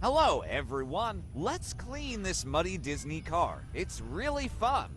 Hello, everyone. Let's clean this muddy Disney car. It's really fun.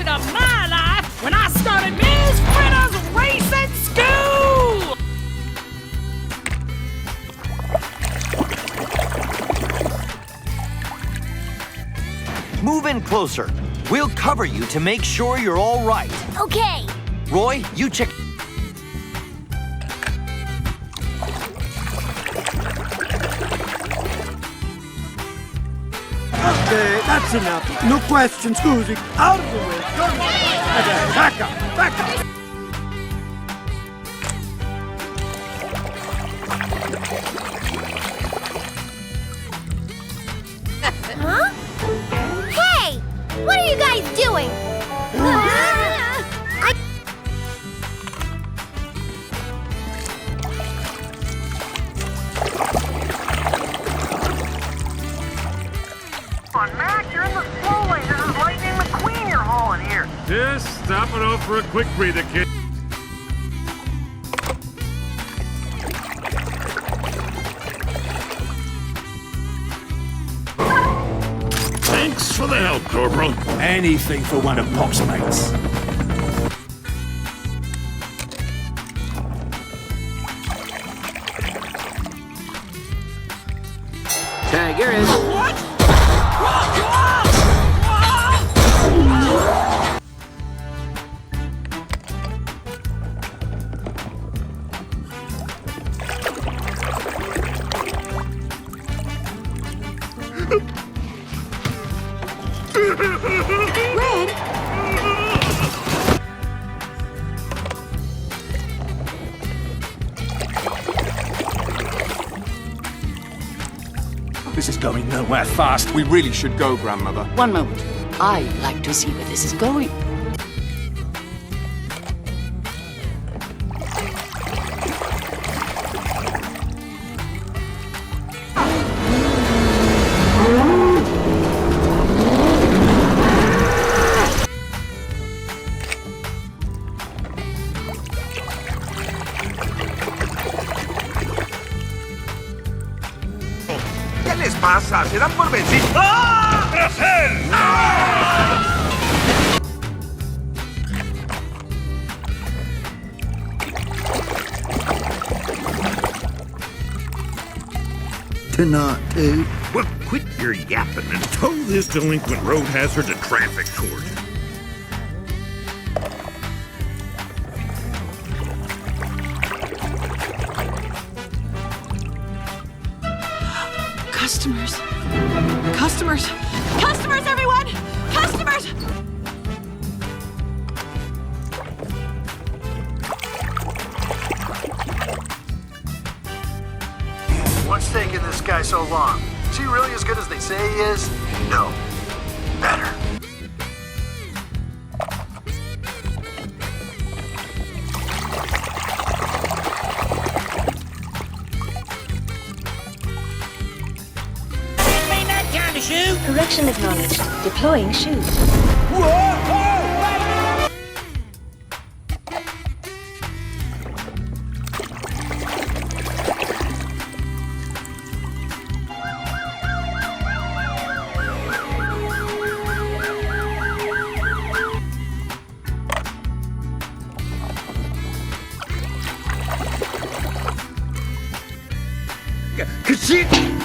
Of my life when I started Ms. Fritter's Racing School! Move in closer. We'll cover you to make sure you're all right. Okay. Roy, you check. Okay, that's enough. No questions, scusi. Out of the way. Go. Okay, back up, back up. Huh? Hey! What are you guys doing? Come on, Mac, you're in the slow lane. This is Lightning McQueen you're hauling here. Just stopping off for a quick breather, kid. Thanks for the help, Corporal. Anything for one of Pop's mates. Tag, you're in. What? This is going nowhere fast. We really should go, Grandmother. One moment. I'd like to see where this is going. ¿Qué les pasa? ¿Se dan por vencidos? ¡Ah! ¡Tras él! ¡Ah! to not to. Well, quit your yapping and tow this delinquent road hazard to traffic court. Customers. Customers. Customers, everyone! Customers! What's taking this guy so long? Is he really as good as they say he is? No. Better. Correction acknowledged. Deploying chute.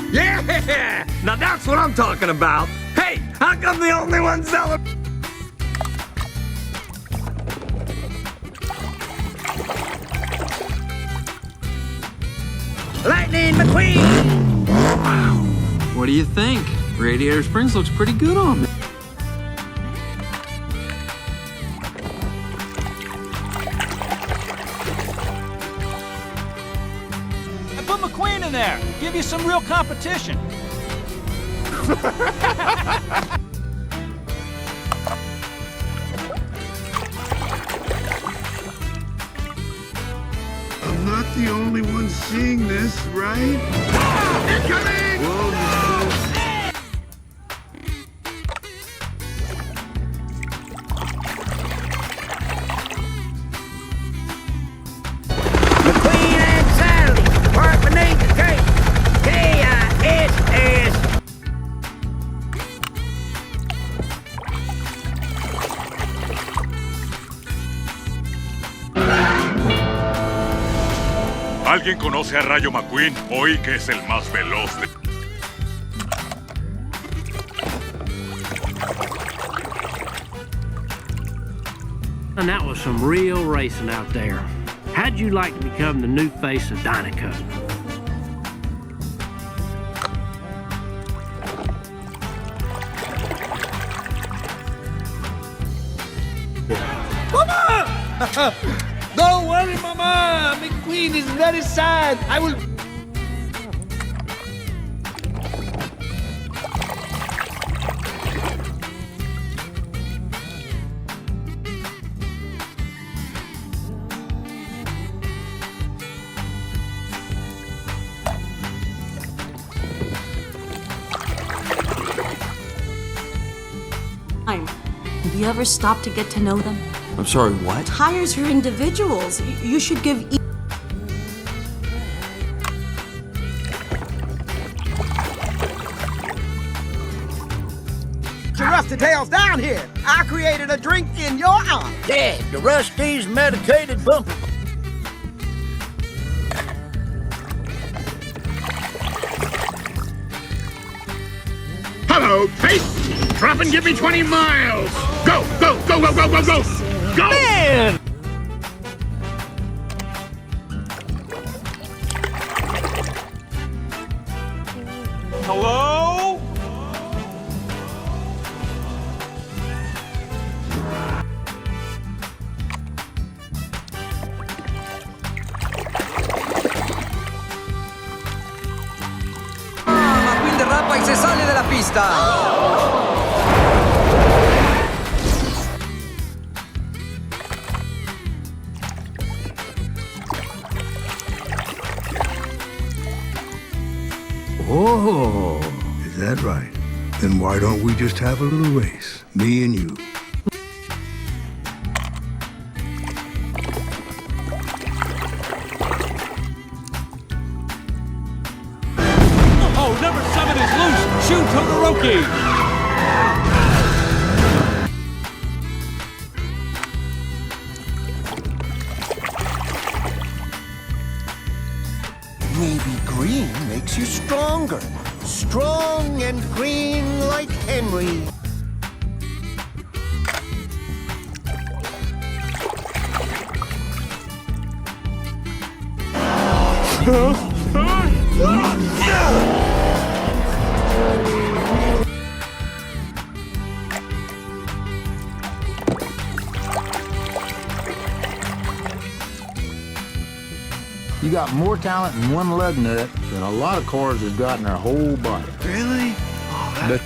Yeah! Now that's what I'm talking about. Hey, how come the only one selling? Lightning McQueen! What do you think? Radiator Springs looks pretty good on me. I put McQueen in there. Give you some real competition. I'm not the only one seeing this, right? Incoming! Whoa, no. McQueen and Sally, part beneath the cape. K-I-S-S. ¿Alguien conoce a Rayo McQueen? Hoy que es el más veloz de... And that was some real racing out there. How'd you like to become the new face of Tomica? Mama! Don't worry, Mama. McQueen is very sad. I will. Have you ever stopped to get to know them? I'm sorry, what? Tires are individuals. You should give each. Rusty Tails down here. I created a drink in your honor. Yeah, the Rusty's medicated bumper. Hello, Face! Drop and give me 20 miles! Go, go, go, go, go, go, go! Go! Man! Hello? McQueen derrapa y se sale de la pista. Oh, is that right? Then why don't we just have a little race, me and you? Oh, number 7 is loose. Shoot Todoroki. Maybe green makes you stronger. stronger. Strong and green like Henry. You got more talent in one lug nut than a lot of cars has got in their whole body. Really? But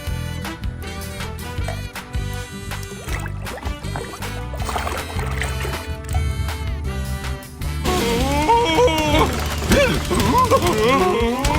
Oh!